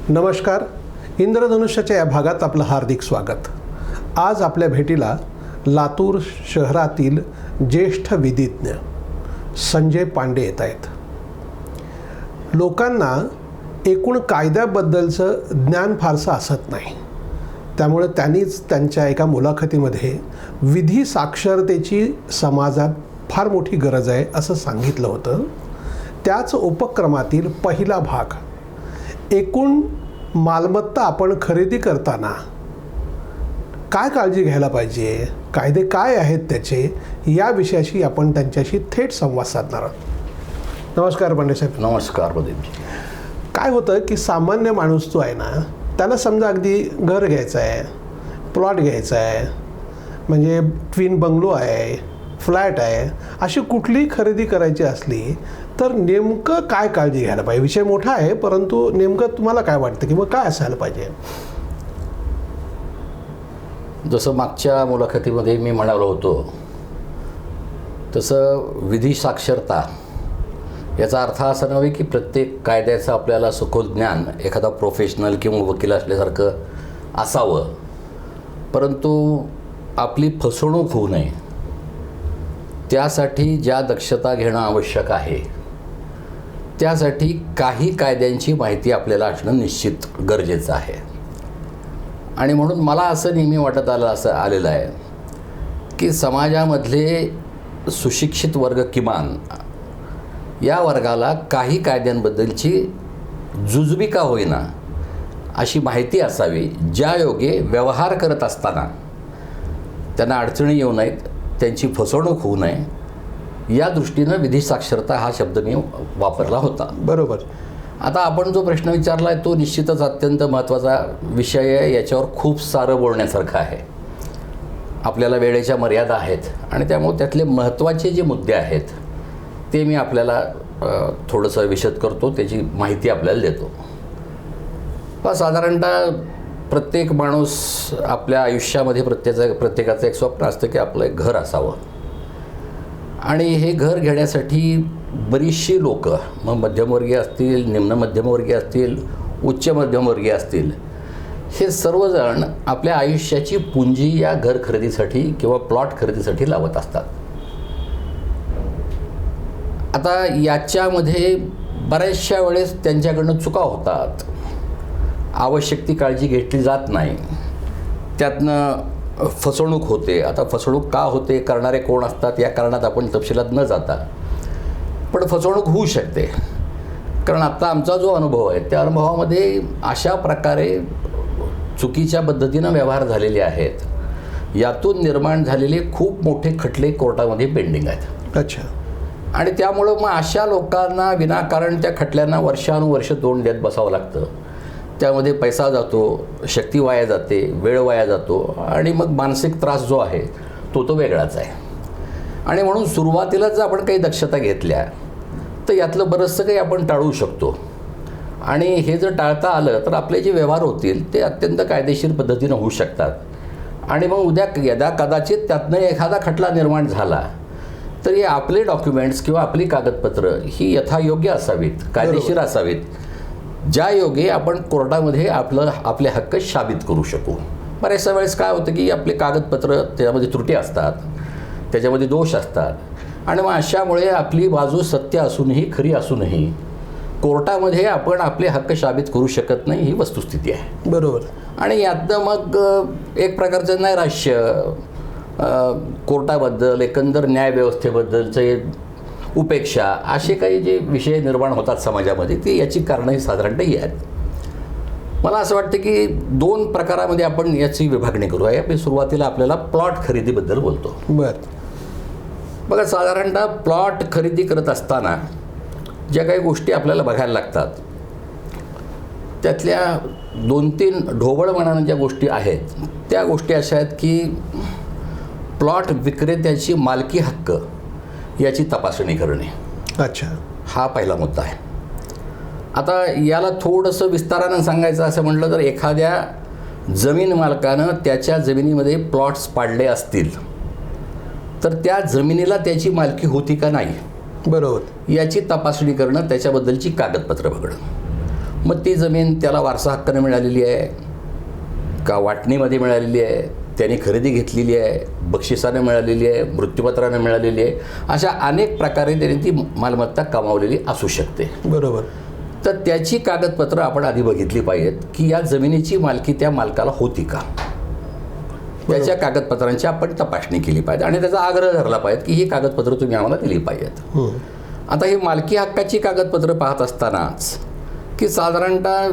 नमस्कार. इंद्रधनुष्याच्या या भागात आपलं हार्दिक स्वागत. आज आपल्या भेटीला लातूर शहरातील ज्येष्ठ विधिज्ञ संजय पांडे येत आहेत. लोकांना एकूण कायद्याबद्दलचं ज्ञान फारसं असत नाही, त्यामुळे त्यांनीच त्यांच्या एका मुलाखतीमध्ये विधी साक्षरतेची समाजात फार मोठी गरज आहे असं सांगितलं होतं. त्याच उपक्रमातील पहिला भाग, एकूण मालमत्ता आपण खरेदी करताना काय काळजी घ्यायला पाहिजे, कायदे काय आहेत त्याचे, या विषयाशी आपण त्यांच्याशी थेट संवाद साधणार आहोत. नमस्कार पांडे साहेब. नमस्कार प्रदीपजी. काय होतं की सामान्य माणूस जो आहे ना, त्याला समजा अगदी घर घ्यायचं आहे, प्लॉट घ्यायचा आहे, म्हणजे ट्विन बंगलो आहे, फ्लॅट आहे, अशी कुठलीही खरेदी करायची असली तर नेमकं काय काळजी घ्यायला पाहिजे? विषय मोठा आहे, परंतु नेमकं तुम्हाला काय वाटतं की मग काय असायला पाहिजे? जसं मागच्या मुलाखतीमध्ये मी म्हणालो होतो तसं विधी साक्षरता याचा अर्थ असा नव्हे की प्रत्येक कायद्याचं आपल्याला सखोल ज्ञान एखादा प्रोफेशनल किंवा वकील असल्यासारखं असावं, परंतु आपली फसवणूक होऊ नये त्यासाठी ज्या दक्षता घेणं आवश्यक आहे त्यासाठी काही कायद्यांची माहिती आपल्याला असणं निश्चित गरजेचं आहे. आणि म्हणून मला असं नेहमी वाटत आलेलं आहे की समाजामधले सुशिक्षित वर्ग, किमान या वर्गाला काही कायद्यांबद्दलची जुजबी का होईना अशी माहिती असावी, ज्यायोगे व्यवहार करत असताना त्यांना अडचणी येऊ नयेत, त्यांची फसवणूक होऊ नये, या दृष्टीनं विधी साक्षरता हा शब्द मी वापरला होता. बरोबर. आता आपण जो प्रश्न विचारला आहे तो निश्चितच अत्यंत महत्त्वाचा विषय आहे. याच्यावर खूप सारं बोलण्यासारखं आहे. आपल्याला वेळेच्या मर्यादा आहेत आणि त्यामुळे त्यातले महत्त्वाचे जे मुद्दे आहेत ते मी आपल्याला थोडंसं विशद करतो, त्याची माहिती आपल्याला देतो. साधारणतः प्रत्येक माणूस आपल्या आयुष्यामध्ये प्रत्येकाचं एक स्वप्न असतं की आपलं एक घर असावं. आणि हे घर घेण्यासाठी बरीचशी लोक, मग मध्यमवर्गीय असतील, निम्न मध्यमवर्गीय असतील, उच्च मध्यमवर्गीय असतील, हे सर्वजण आपल्या आयुष्याची पुंजी या घर खरेदीसाठी किंवा प्लॉट खरेदीसाठी लावत असतात. आता याच्यामध्ये बऱ्याचशा वेळेस त्यांच्याकडनं चुका होतात, आवश्यक ती काळजी घेतली जात नाही, त्यातनं फसवणूक होते. आता फसवणूक का होते, करणारे कोण असतात या कारणात आपण तपशिलात न जाता, पण फसवणूक होऊ शकते. कारण आत्ता आमचा जो अनुभव आहे त्या अनुभवामध्ये अशा प्रकारे चुकीच्या पद्धतीनं व्यवहार झालेले आहेत, यातून निर्माण झालेले खूप मोठे खटले कोर्टामध्ये पेंडिंग आहेत. अच्छा. आणि त्यामुळं मग अशा लोकांना विनाकारण त्या खटल्यांना वर्षानुवर्ष तोंड देत बसावं लागतं. त्यामध्ये पैसा जातो, शक्ती वाया जाते, वेळ वाया जातो आणि मग मानसिक त्रास जो आहे तो वेगळाच आहे. आणि म्हणून सुरुवातीला जर आपण काही दक्षता घेतल्या तर यातलं बरंचसं काही आपण टाळू शकतो. आणि हे जर टाळता आलं तर आपले जे व्यवहार होतील ते अत्यंत कायदेशीर पद्धतीनं होऊ शकतात. आणि मग उद्या यदा कदाचित त्यातनं एखादा खटला निर्माण झाला तर हे आपले डॉक्युमेंट्स किंवा आपली कागदपत्र ही यथायोग्य असावीत, कायदेशीर असावीत, ज्या योगे आपण कोर्टामध्ये आपले हक्क साबित करू शकू. बऱ्याचशा वेळेस काय होतं की आपले कागदपत्र त्याच्यामध्ये त्रुटी असतात, त्याच्यामध्ये दोष असतात आणि मग अशामुळे आपली बाजू सत्य असूनही, खरी असूनही कोर्टामध्ये आपण आपले हक्क साबित करू शकत नाही, ही वस्तुस्थिती आहे. बरोबर. आणि यातनं मग एक प्रकारचं नैराश्य कोर्टाबद्दल, एकंदर न्यायव्यवस्थेबद्दलचे उपेक्षा, असे काही जे विषय निर्माण होतात समाजामध्ये, ते याची कारणंही साधारणतः ही आहेत. मला असं वाटतं की दोन प्रकारामध्ये आपण याची विभागणी करूया. आपण सुरुवातीला आपल्याला प्लॉट खरेदीबद्दल बोलतो. बरं. बघा, साधारणतः प्लॉट खरेदी करत असताना ज्या काही गोष्टी आपल्याला बघायला लागतात त्यातल्या 2-3 ढोबळ मनानं ज्या गोष्टी आहेत त्या गोष्टी अशा आहेत की प्लॉट विक्रेत्याची मालकी हक्क याची तपासणी करणे. अच्छा. हा पहिला मुद्दा आहे. आता याला थोडंसं विस्तारानं सांगायचं असं म्हटलं तर एखाद्या जमीन मालकानं त्याच्या जमिनीमध्ये प्लॉट्स पाडले असतील तर त्या जमिनीला त्याची मालकी होती का नाही, बरोबर, याची तपासणी करणं, त्याच्याबद्दलची कागदपत्र बघणं. मग ती जमीन त्याला वारसा हक्काने मिळालेली आहे का वाटणीमध्ये मिळालेली आहे, त्यांनी खरेदी घेतलेली आहे, बक्षिसाने मिळालेली आहे, मृत्यूपत्राने मिळालेली आहे, अशा अनेक प्रकारे त्यांनी ती मालमत्ता कमावलेली असू शकते. बरोबर. तर त्याची कागदपत्रं आपण आधी बघितली पाहिजेत की या जमिनीची मालकी त्या मालकाला होती का, त्याच्या कागदपत्रांची आपण तपासणी केली पाहिजे आणि त्याचा आग्रह धरला पाहिजे की ही कागदपत्रं तुम्ही आम्हाला दिली पाहिजेत. आता ही मालकी हक्काची कागदपत्रं पाहत असतानाच की साधारणतः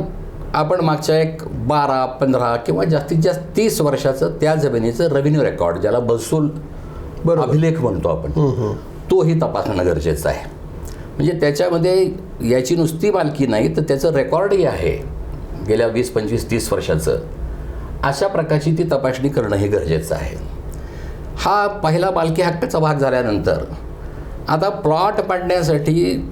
आपण मागच्या एक 12-15 किंवा जास्तीत जास्त 30 वर्षाचं त्या जमिनीचं रेव्हेन्यू रेकॉर्ड, ज्याला महसूल अभिलेख म्हणतो आपण, तोही तपासणं गरजेचं आहे. म्हणजे त्याच्यामध्ये याची नुसती मालकी नाही तर त्याचं रेकॉर्डही आहे गेल्या 20-25-30 वर्षाचं. अशा प्रकारची ती तपासणी करणं हे गरजेचं आहे. हा पहिला मालकी हक्काचा भाग झाल्यानंतर आता प्लॉट पाडण्यासाठी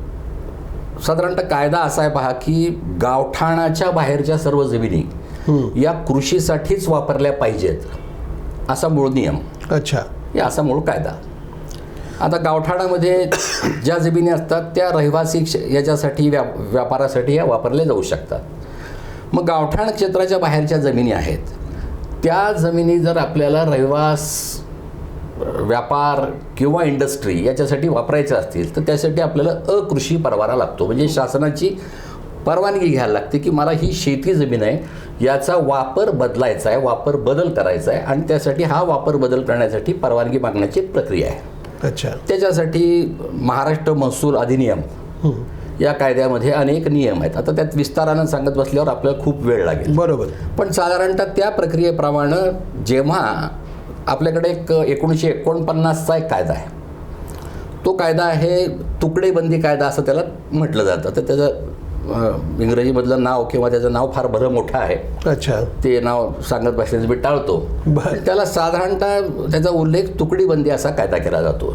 साधारणतः कायदा असा आहे पहा की गावठाणाच्या बाहेरच्या सर्व जमिनी या कृषीसाठीच वापरल्या पाहिजेत असा मूळ नियम. अच्छा. हे असा मूळ कायदा. आता गावठाणामध्ये ज्या जमिनी असतात त्या रहिवासी याच्यासाठी व्यापारासाठी या वापरल्या जाऊ शकतात. मग गावठाण क्षेत्राच्या बाहेरच्या जमिनी आहेत त्या जमिनी जर आपल्याला रहिवास, व्यापार किंवा इंडस्ट्री याच्यासाठी वापरायचं असतील तर त्यासाठी आपल्याला अकृषी परवाना लागतो. म्हणजे शासनाची परवानगी घ्यायला लागते की मला ही शेती जमीन आहे, याचा वापर बदलायचा आहे, वापर बदल करायचा आहे आणि त्यासाठी हा वापर बदल करण्यासाठी परवानगी मागण्याची एक प्रक्रिया आहे. अच्छा. त्याच्यासाठी महाराष्ट्र महसूल अधिनियम या कायद्यामध्ये अनेक नियम आहेत. आता त्यात विस्तारानं सांगत बसल्यावर आपल्याला खूप वेळ लागेल. बरोबर. पण साधारणतः त्या प्रक्रियेप्रमाणे जेव्हा आपल्याकडे एक 1949चा एक कायदा आहे, तो कायदा आहे तुकडेबंदी कायदा असं त्याला म्हटलं जातं. तर त्याचं इंग्रजीमधलं नाव किंवा त्याचं नाव फार बरं मोठं आहे. अच्छा. ते नाव सांगत बसण्याचं मी टाळतो. त्याला साधारणतः त्याचा उल्लेख तुकडीबंदी असा कायदा केला जातो.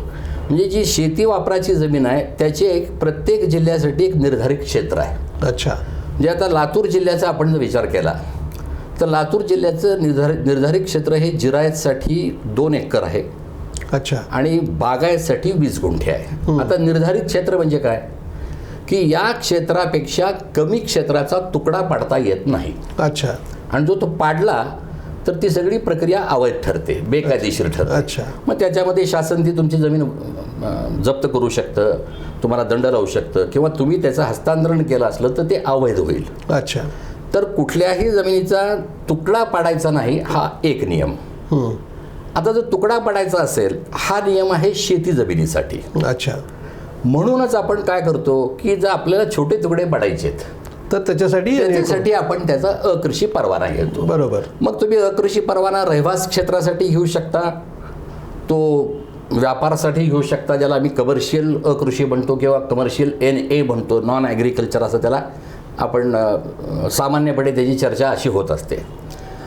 म्हणजे जी शेती वापराची जमीन आहे त्याची एक प्रत्येक जिल्ह्यासाठी एक निर्धारित क्षेत्र आहे. अच्छा. म्हणजे आता लातूर जिल्ह्याचा आपण जर विचार केला तर लातूर जिल्ह्याचं निर्धारित क्षेत्र हे जिरायतसाठी 2 एकर आहे. अच्छा. आणि बागायतसाठी 20 गुंठे आहे. आता निर्धारित क्षेत्र म्हणजे काय की या क्षेत्रापेक्षा कमी क्षेत्राचा तुकडा पाडता येत नाही. अच्छा. आणि जो तो पाडला तर ती सगळी प्रक्रिया अवैध ठरते, बेकायदेशीर ठरते. अच्छा. मग त्याच्यामध्ये शासन ती तुमची जमीन जप्त करू शकतं, तुम्हाला दंड लावू शकतं किंवा तुम्ही त्याचं हस्तांतरण केलं असलं तर ते अवैध होईल. अच्छा. तर कुठल्याही जमिनीचा तुकडा पाडायचा नाही हा एक नियम. आता जर तुकडा पाडायचा असेल हा नियम आहे शेती जमिनीसाठी. अच्छा. म्हणूनच आपण काय करतो की जर आपल्याला छोटे तुकडे पाडायचेत तर त्याच्यासाठी आपण त्याचा अकृषी परवाना घेतो. बरोबर. मग तुम्ही अकृषी परवाना रहिवास क्षेत्रासाठी घेऊ शकता, तो व्यापारासाठी घेऊ शकता, ज्याला आम्ही कमर्शियल अकृषी म्हणतो किंवा कमर्शियल NA म्हणतो, नॉन ॲग्रिकल्चर असं त्याला आपण सामान्यपणे त्याची चर्चा अशी होत असते.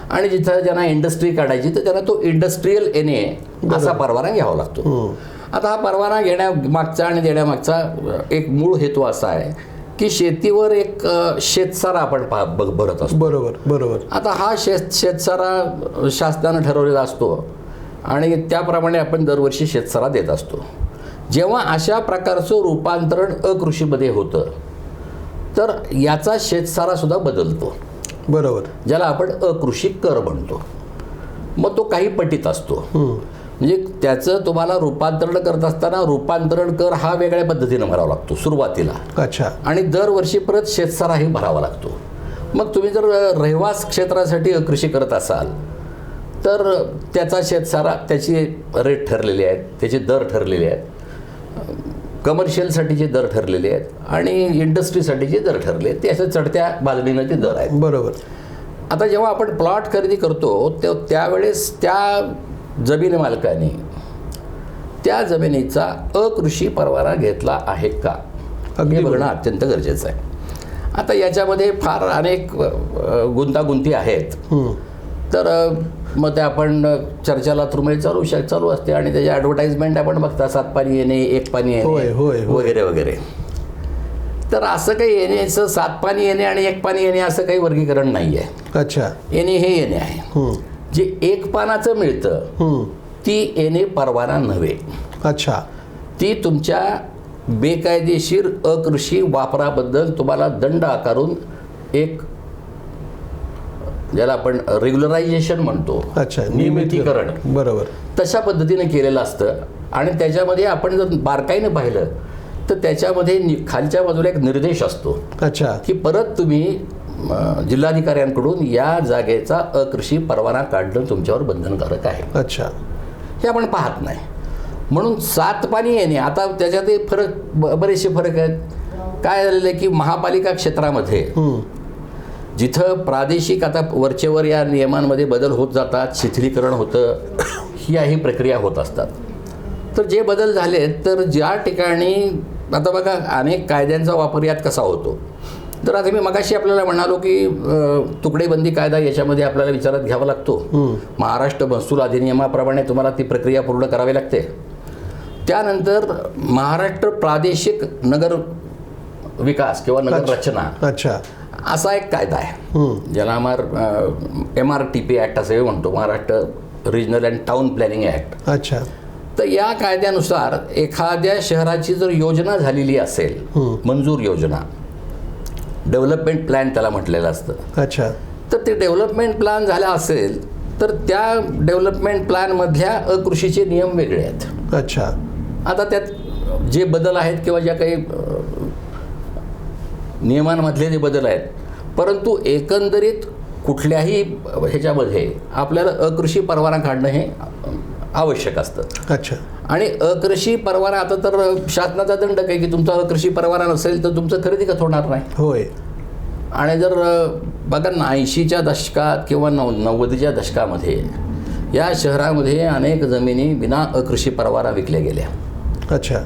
आणि जिथं ज्यांना इंडस्ट्री काढायची तर त्यांना तो इंडस्ट्रीयल NA असा परवाना घ्यावा लागतो. आता हा परवाना घेण्यामागचा आणि देण्यामागचा एक मूळ हेतू असा आहे की शेतीवर एक शेतसारा आपण भरत असतो. बरोबर. बरोबर. आता हा शेतसारा शासनानं ठरवलेला असतो आणि त्याप्रमाणे आपण दरवर्षी शेतसारा देत असतो. जेव्हा अशा प्रकारचं रूपांतरण अकृषीमध्ये होतं तर याचा शेतसारा सुद्धा बदलतो. बरोबर. ज्याला आपण अकृषी कर म्हणतो. मग तो काही पटीत असतो. म्हणजे त्याचं तुम्हाला रूपांतरण करत असताना रूपांतरण कर हा वेगळ्या पद्धतीनं भरावा लागतो सुरुवातीला. अच्छा. आणि दरवर्षी परत शेतसाराही भरावा लागतो. मग तुम्ही जर रहिवास क्षेत्रासाठी कृषी करत असाल तर त्याचा शेतसारा, त्याची रेट ठरलेले आहेत, त्याचे दर ठरलेले आहेत, कमर्शियलसाठीचे दर ठरलेले आहेत आणि इंडस्ट्रीसाठीचे दर ठरले आहेत. ते असं चढत्या बाजूने ते दर आहेत. बरोबर. आता जेव्हा आपण प्लॉट खरेदी करतो त्यावेळेस त्या जमीन मालकाने त्या जमिनीचा अकृषी परवाना घेतला आहे का हे बघणं अत्यंत गरजेचं आहे. आता याच्यामध्ये फार अनेक गुंतागुंती आहेत. तर मग ते आपण चर्चाला तुरमध्ये चालू असते आणि त्याची ॲडव्हर्टाइजमेंट आपण बघता, 7 पाणी येणे, 1 पाणी येणे वगैरे वगैरे. तर असं काही येण्याचं 7 पाणी येणे आणि 1 पाणी येणे असं काही वर्गीकरण नाही आहे. अच्छा. येणे हे येणे आहे. जे 1 पानाचं मिळतं ती येणे परवाना नव्हे. अच्छा. ती तुमच्या बेकायदेशीर अकृषी वापराबद्दल तुम्हाला दंड आकारून एक ज्याला आपण रेग्युलरायझेशन म्हणतो, अच्छा, नियमितीकरण, बरोबर, तशा पद्धतीने केलेलं असतं. आणि त्याच्यामध्ये आपण जर बारकाईनं पाहिलं तर त्याच्यामध्ये खालच्या बाजूला एक निर्देश असतो, अच्छा, की परत तुम्ही जिल्हाधिकाऱ्यांकडून या जागेचा अकृषी परवाना काढणं तुमच्यावर बंधनकारक आहे. अच्छा, हे आपण पाहत नाही. म्हणून सात पाणी येणे, आता त्याच्यातही बरेचसे फरक आहेत. काय झालेलं आहे की महापालिका क्षेत्रामध्ये जिथं प्रादेशिक, आता वरचेवर या नियमांमध्ये बदल होत जातात, शिथिलीकरण होतं, ही प्रक्रिया होत असतात. तर जे बदल झाले, तर ज्या ठिकाणी आता बघा अनेक कायद्यांचा वापर यात कसा होतो. तर आता मी मगाशी आपल्याला म्हणालो की तुकडेबंदी कायदा याच्यामध्ये आपल्याला विचारात घ्यावा लागतो. महाराष्ट्र महसूल अधिनियमाप्रमाणे तुम्हाला ती प्रक्रिया पूर्ण करावी लागते. त्यानंतर महाराष्ट्र प्रादेशिक नगर विकास किंवा नगर रचना, अच्छा, असा एक कायदा आहे ज्याला MRTP ॲक्ट असंही म्हणतो, Maharashtra regional and town planning act. अच्छा, तर या कायद्यानुसार एखाद्या शहराची जर योजना झालेली असेल, मंजूर योजना, डेव्हलपमेंट प्लॅन त्याला म्हटलेलं असतं. अच्छा, तर ते डेव्हलपमेंट प्लॅन झाला असेल तर त्या डेव्हलपमेंट प्लॅनमधल्या अकृषीचे नियम वेगळे आहेत. अच्छा, आता त्यात जे बदल आहेत किंवा ज्या काही नियमांमधले जे बदल आहेत, परंतु एकंदरीत कुठल्याही ह्याच्यामध्ये आपल्याला अकृषी परवाना काढणं हे आवश्यक असतं. अच्छा, आणि अकृषी परवाना, आता तर शासनाचा दंड आहे की तुमचा अकृषी परवाना नसेल तर तुमचं खरेदी खत होणार नाही. होय. आणि जर बघा 80च्या दशकात किंवा 90च्या दशकामध्ये या शहरामध्ये अनेक जमिनी विना अकृषी परवाना विकल्या गेल्या. अच्छा,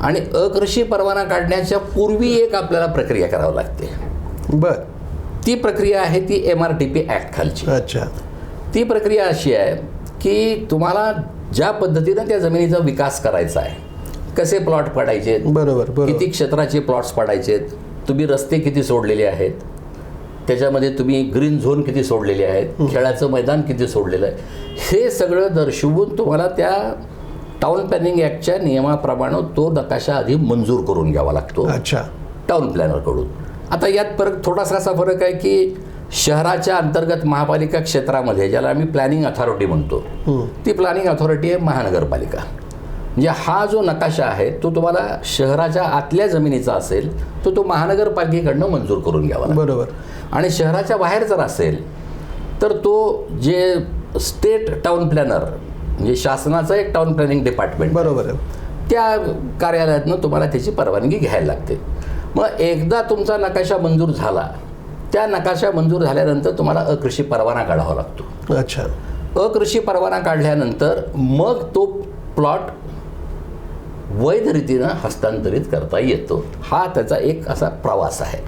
आणि अकृषी परवाना काढण्याच्या पूर्वी एक आपल्याला प्रक्रिया करावी लागते. बर, ती प्रक्रिया आहे ती MRTP ॲक्ट खालची. अच्छा, ती प्रक्रिया अशी आहे की तुम्हाला ज्या पद्धतीनं त्या जमिनीचा विकास करायचा आहे, कसे प्लॉट पाडायचे, बरोबर, बरोबर, किती क्षेत्राचे प्लॉट्स पाडायचे, तुम्ही रस्ते किती सोडलेले आहेत, त्याच्यामध्ये तुम्ही ग्रीन झोन किती सोडलेले आहेत, खेळाचं मैदान किती सोडलेलं आहे, हे सगळं दर्शवून तुम्हाला त्या टाउन प्लॅनिंग ॲक्टच्या नियमाप्रमाणे तो नकाशा आधी मंजूर करून घ्यावा लागतो. अच्छा, टाउन प्लॅनरकडून. आता यात थोडासा असा फरक आहे की शहराच्या अंतर्गत महापालिका क्षेत्रामध्ये ज्याला आम्ही प्लॅनिंग अथॉरिटी म्हणतो, ती प्लॅनिंग अथॉरिटी आहे महानगरपालिका. म्हणजे हा जो नकाशा आहे तो तुम्हाला शहराच्या आतल्या जमिनीचा असेल तो महानगरपालिकेकडनं मंजूर करून घ्यावा लागतो. बरोबर. आणि शहराच्या बाहेर जर असेल तर तो जे स्टेट टाउन प्लॅनर, म्हणजे शासनाचं एक टाउन प्लॅनिंग डिपार्टमेंट, बरोबर आहे, त्या कार्यालयातनं तुम्हाला त्याची परवानगी घ्यायला लागते. मग एकदा तुमचा नकाशा मंजूर झाला, त्या नकाशा मंजूर झाल्यानंतर तुम्हाला अकृषी परवाना काढावा लागतो. अच्छा, अकृषी परवाना काढल्यानंतर मग तो प्लॉट वैध रीतीनं हस्तांतरित करता येतो. हा त्याचा एक असा प्रवास आहे.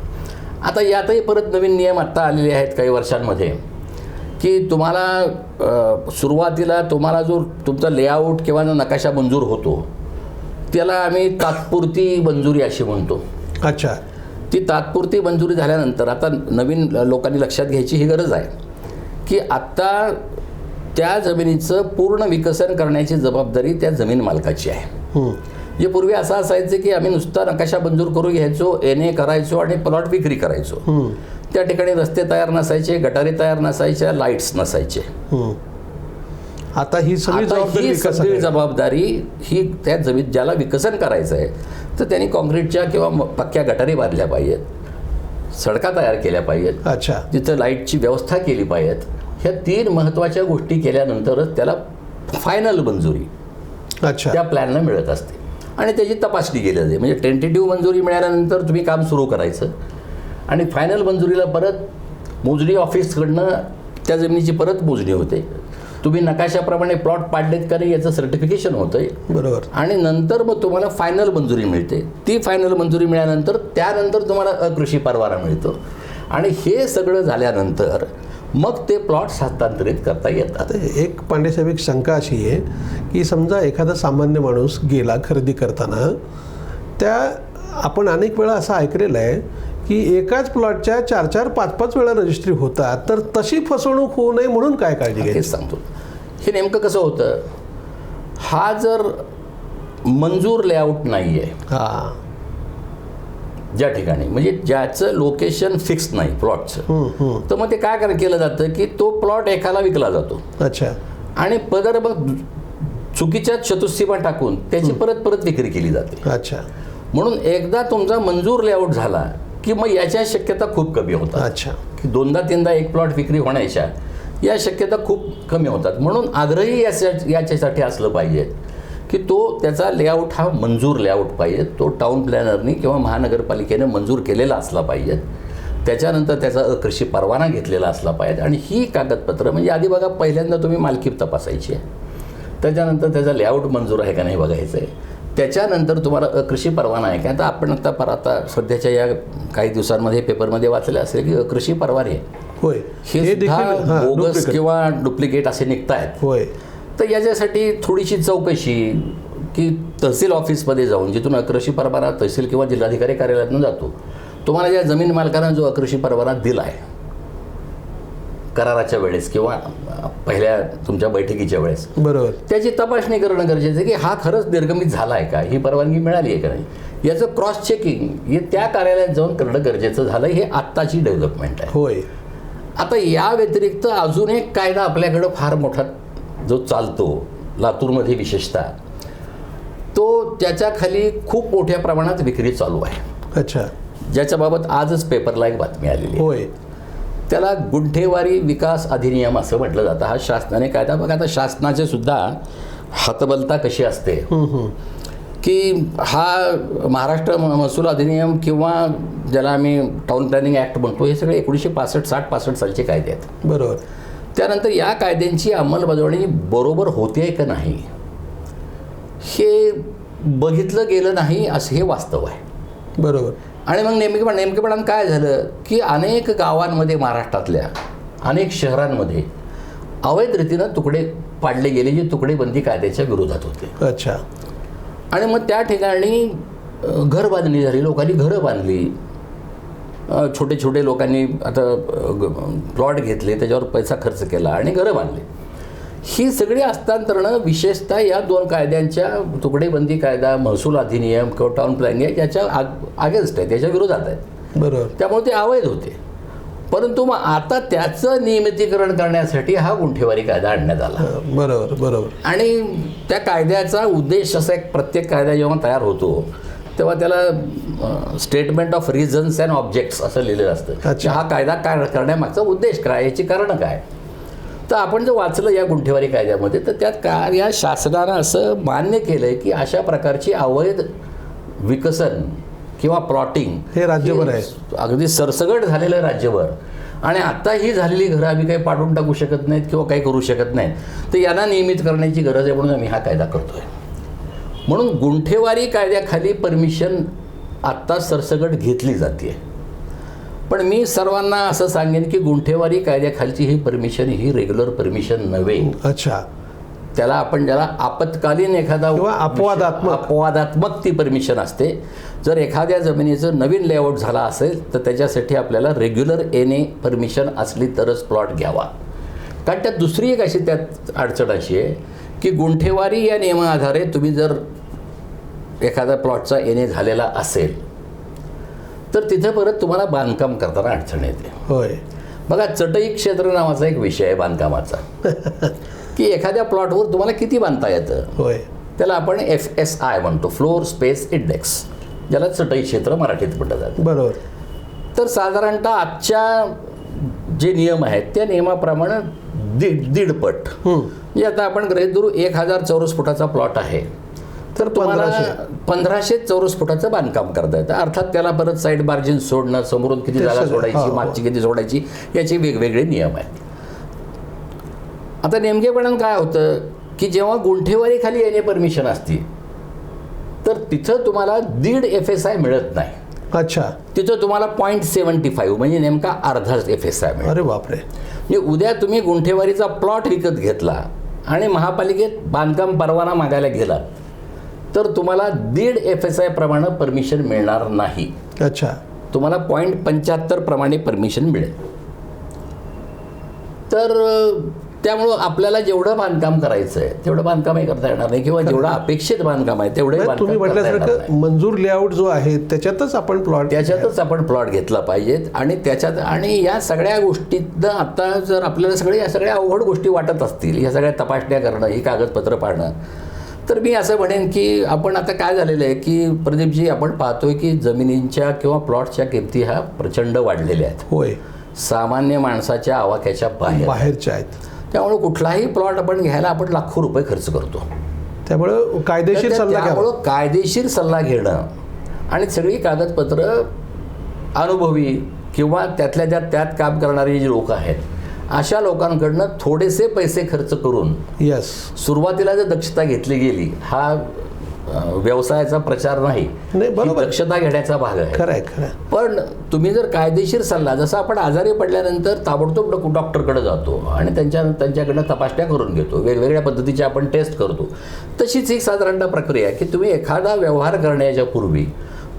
आता यातही परत नवीन नियम आत्ता आलेले आहेत काही वर्षांमध्ये की तुम्हाला सुरुवातीला तुम्हाला जो तुमचा लेआउट किंवा नकाशा मंजूर होतो त्याला आम्ही तात्पुरती मंजुरी अशी म्हणतो. अच्छा, ती तात्पुरती मंजुरी झाल्यानंतर आता नवीन लोकांनी लक्षात घ्यायची ही गरज आहे की आत्ता त्या जमिनीचं पूर्ण विकसन करण्याची जबाबदारी त्या जमीन मालकाची आहे. जे पूर्वी असं असायचं की आम्ही नुसता नकाशा मंजूर करून घ्यायचो, NA करायचो आणि प्लॉट विक्री करायचो. त्या ठिकाणी रस्ते तयार नसायचे, गटारी तयार नसायच्या, लाईट्स नसायचे. आता ही सगळी जबाबदारी ही त्या जमीन ज्याला विकसन करायचं आहे तर त्यांनी कॉन्क्रीटच्या किंवा पक्क्या गटारी बांधल्या पाहिजेत, सडका तयार केल्या पाहिजेत, अच्छा, तिथं लाईटची व्यवस्था केली पाहिजेत. ह्या 3 महत्त्वाच्या गोष्टी केल्यानंतरच त्याला फायनल मंजुरी अच्छा, त्या प्लॅनला मिळत असते आणि त्याची तपासणी केली जाते. म्हणजे टेंटेटिव्ह मंजुरी मिळाल्यानंतर तुम्ही काम सुरू करायचं आणि फायनल मंजुरीला परत मोजणी ऑफिसकडनं त्या जमिनीची परत मोजणी होते. तुम्ही नकाशाप्रमाणे प्लॉट पाडलेत का नाही याचं सर्टिफिकेशन होतं आहे. बरोबर. आणि नंतर मग तुम्हाला फायनल मंजुरी मिळते. ती फायनल मंजुरी मिळाल्यानंतर त्यानंतर तुम्हाला अकृषी परवाना मिळतो आणि हे सगळं झाल्यानंतर मग ते प्लॉट्स हस्तांतरित करता येतात. एक पांडेसाहेब एक शंका अशी आहे की समजा एखादा सामान्य माणूस गेला खरेदी करताना, त्या आपण अनेक वेळा असं ऐकलेलं आहे की एकाच प्लॉटच्या 4-4, 5-5 वेळा रजिस्ट्री होतात, तर तशी फसवणूक होऊ नये म्हणून काय काळजी घ्यायची? हेच सांगतो. हे नेमकं कसं होतं, हा जर मंजूर लेआउट नाही आहे, ज्या ठिकाणी म्हणजे ज्याचं लोकेशन फिक्स नाही प्लॉटचं, तर मग ते काय केलं जातं की तो प्लॉट एकाला विकला जातो. अच्छा. आणि पदर मग चुकीच्या चतुष्सीमा टाकून त्याची परत परत विक्री केली जाते. अच्छा. म्हणून एकदा तुमचा मंजूर लेआउट झाला की मग याच्या शक्यता खूप कमी होतात. अच्छा. की दोनदा तीनदा एक प्लॉट विक्री होण्याच्या या शक्यता खूप कमी होतात. म्हणून आग्रही याच्यासाठी असलं पाहिजे की तो त्याचा लेआउट हा मंजूर लेआउट पाहिजे, तो टाउन प्लॅनरनी किंवा महानगरपालिकेने मंजूर केलेला असला पाहिजे. त्याच्यानंतर त्याचा अकृषी परवाना घेतलेला असला पाहिजे. आणि ही कागदपत्र म्हणजे आधी बघा, पहिल्यांदा तुम्ही मालकी तपासायची आहे, त्याच्यानंतर त्याचा लेआउट मंजूर आहे का नाही बघायचं आहे, त्याच्यानंतर तुम्हाला अकृषी परवाना आहे का. आता आपण आता सध्याच्या या काही दिवसांमध्ये पेपरमध्ये वाचलं असेल की अकृषी परवाने होय हे सुद्धा बोगस किंवा डुप्लिकेट असे निघत आहेत. होय. तर याच्यासाठी थोडीशी चौकशी की तहसील ऑफिसमध्ये जाऊन, जिथून अकृषी परवाना तहसील किंवा जिल्हाधिकारी कार्यालयातून जातो, तुम्हाला ज्या जमीन मालकांना जो अकृषी परवाना दिला आहे कराराच्या वेळेस किंवा पहिल्या तुमच्या बैठकीच्या वेळेस, बरोबर, त्याची तपासणी करणं गरजेचं आहे की हा खरंच निर्गमित झाला आहे का, ही परवानगी मिळाली आहे का नाही, याचं क्रॉस चेकिंग हे त्या कार्यालयात जाऊन करणं गरजेचं झालं. हे आत्ताची डेव्हलपमेंट आहे. होय. आता या व्यतिरिक्त अजून एक कायदा आपल्याकडं फार मोठा जो चालतो लातूरमध्ये विशेषतः, तो त्याच्या खाली खूप मोठ्या प्रमाणात विक्री चालू आहे. अच्छा. ज्याच्याबाबत आजच पेपरला एक बातमी आलेली आहे. होय. त्याला गुंठेवारी विकास अधिनियम असं म्हटलं जातं. हा शासनाने कायदा, बघा आता शासनाचे सुद्धा हातबलता कशी असते की हा महाराष्ट्र महसूल अधिनियम किंवा ज्याला आम्ही टाउन प्लॅनिंग ॲक्ट म्हणतो, हे सगळे 1965 सालचे कायदे आहेत. बरोबर. त्यानंतर या कायद्यांची अंमलबजावणी बरोबर होते का नाही हे बघितलं गेलं नाही, असं हे वास्तव आहे. बरोबर. आणि मग नेमकेपणानं काय झालं की अनेक गावांमध्ये, महाराष्ट्रातल्या अनेक शहरांमध्ये अवैध रीतीनं तुकडे पाडले गेले, जे तुकडेबंदी कायद्याच्या विरोधात होते. अच्छा. आणि मग त्या ठिकाणी घर बांधणी झाली, लोकांनी घरं बांधली, छोटे छोटे लोकांनी आता प्लॉट घेतले, त्याच्यावर पैसा खर्च केला आणि घरं बांधली. ही सगळी हस्तांतरणं विशेषतः या दोन कायद्यांच्या, तुकडेबंदी कायदा, महसूल अधिनियम किंवा टाउन प्लॅनिंग याच्या अगेन्स्ट आहे, त्याच्या विरोधात आहेत. बरोबर. त्यामुळे ते अवैध होते. परंतु मग आता त्याचं नियमितीकरण करण्यासाठी हा गुंठेवारी कायदा आणण्यात आला. बरोबर. बरोबर. आणि त्या कायद्याचा उद्देश असा, एक प्रत्येक कायदा जेव्हा तयार होतो तेव्हा त्याला statement of reasons and objects असं लिहिलेलं असतं की हा कायदा काय करण्यामागचा उद्देश काय, याची कारणं काय. तर आपण जर वाचलं या गुंठेवारी कायद्यामध्ये, तर त्यात या शासनानं असं मान्य केलं आहे की अशा प्रकारची अवैध विकसन किंवा प्लॉटिंग हे राज्यभर आहे, अगदी सरसगट झालेलं राज्यभर. आणि आत्ता ही झालेली घरं आम्ही काही पाडून टाकू शकत नाहीत किंवा काही करू शकत नाहीत, तर यांना नियमित करण्याची गरज आहे, म्हणून आम्ही हा कायदा करतोय. म्हणून गुंठेवारी कायद्याखाली परमिशन आत्ता सरसगट घेतली जाते. पण मी सर्वांना असं सांगेन की गुंठेवारी कायद्याखालची ही परमिशन ही रेग्युलर परमिशन नव्हे. अच्छा. त्याला आपण ज्याला आपत्कालीन एखादा अपवादात्मक ती परमिशन असते. जर एखाद्या जमिनीचं नवीन लेआउट झाला असेल तर त्याच्यासाठी आपल्याला रेग्युलर एने परमिशन असली तरच प्लॉट घ्यावा. कारण त्यात दुसरी एक अशी त्यात अडचण अशी आहे की गुंठेवारी या नियमाआधारे तुम्ही जर एखाद्या प्लॉटचा एने झालेला असेल तर तिथं परत तुम्हाला बांधकाम करताना अडचण येते. होय. बघा, चटई क्षेत्र नावाचा एक विषय आहे बांधकामाचा की एखाद्या प्लॉटवर तुम्हाला किती बांधता येतं. होय. त्याला आपण FSI म्हणतो, फ्लोर स्पेस इंडेक्स, ज्याला चटई क्षेत्र मराठीत म्हटलं जातं. बरोबर. तर साधारणतः आजच्या जे नियम आहेत त्या नियमाप्रमाणे दीडपट, म्हणजे आता आपण गृहीत धरू 1000 चौरस फुटाचा प्लॉट आहे तर तुम्हाला 1500 चौरस फुटाचं बांधकाम करता येतं. अर्थात त्याला परत साईड मार्जिन सोडणं, समोरून किती जागा सोडायची, मागची किती सोडायची, याचे वेगवेगळे नियम आहेत. आता नेमकेपणानं काय होतं की जेव्हा गुंठेवारी खाली येणे परमिशन असते तर तिथं तुम्हाला 1.5 FSI मिळत नाही. अच्छा. तिथं तुम्हाला 0.75 म्हणजे नेमका अर्धाच FSI मिळतो. अरे बापरे. म्हणजे उद्या तुम्ही गुंठेवारीचा प्लॉट विकत घेतला आणि महापालिकेत बांधकाम परवाना मागायला गेला तर तुम्हाला 1.5 FSI प्रमाणे परमिशन मिळणार नाही. अच्छा. तुम्हाला 0.75 प्रमाणे परमिशन मिळेल. तर त्यामुळं आपल्याला जेवढं बांधकाम करायचं आहे तेवढं बांधकामही करता येणार नाही, किंवा जेवढं अपेक्षित बांधकाम आहे तेवढंही नाही, तुम्ही बांधकाम करता येणार नाही. म्हटल्यासारखं मंजूर लेआउट जो आहे त्याच्यातच आपण प्लॉट त्याच्यातच आपण प्लॉट घेतला पाहिजेत. आणि त्याच्यात आणि या सगळ्या गोष्टीतनं आता जर आपल्याला या सगळ्या अवघड गोष्टी वाटत असतील, या सगळ्या तपासण्या करणं, ही कागदपत्र पाहणं, तर मी असं म्हणेन की आपण आता काय झालेलं आहे की प्रदीपजी, आपण पाहतोय की जमिनींच्या किंवा प्लॉटच्या किमती ह्या प्रचंड वाढलेल्या आहेत. होय, सामान्य माणसाच्या आवाक्याच्या बाहेरच्या आहेत. त्यामुळे कुठलाही प्लॉट आपण घ्यायला आपण लाखो रुपये खर्च करतो. त्यामुळं कायदेशीर सल्ला घ्यावा. त्यामुळं कायदेशीर सल्ला घेणं आणि सगळी कागदपत्र अनुभवी किंवा त्यातल्या त्यात काम करणारे जे लोक आहेत अशा लोकांकडनं थोडेसे पैसे खर्च करून यस, सुरुवातीला जर दक्षता घेतली गेली, हा व्यवसायाचा प्रचार नाही, बरोबर, दक्षता घेण्याचा भाग आहे. खरं आहे, खरं आहे. पण तुम्ही जर कायदेशीर सल्ला, जसं आपण आजारी पडल्यानंतर ताबडतोब डॉक्टरकडे जातो आणि त्यांच्याकडनं तपासण्या करून घेतो, वेगवेगळ्या पद्धतीची आपण टेस्ट करतो, तशीच एक साधारणतः प्रक्रिया की तुम्ही एखादा व्यवहार करण्याच्या पूर्वी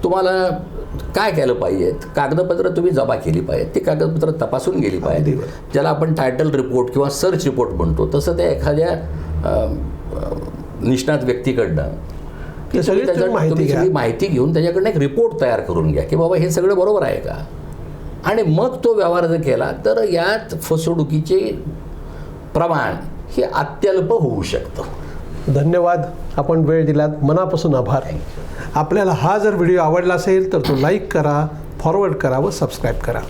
तुम्हाला काय केलं पाहिजे, कागदपत्र तुम्ही जमा केली पाहिजेत, ती कागदपत्र तपासून गेली पाहिजे, ज्याला आपण टायटल रिपोर्ट किंवा सर्च रिपोर्ट म्हणतो, तसं त्या एखाद्या निष्णात व्यक्तीकडनं तुम्ही माहिती घेऊन त्याच्याकडनं एक रिपोर्ट तयार करून घ्या की बाबा हे सगळं बरोबर आहे का, आणि मग तो व्यवहार जर केला तर यात फसवणुकीचे प्रमाण हे अत्यल्प होऊ शकतं. धन्यवाद, आपण वेळ दिलात, मनापासून आभार. आपल्याला हा जर व्हिडिओ आवडला असेल तर तो लाईक करा, फॉरवर्ड करा व सबस्क्राईब करा.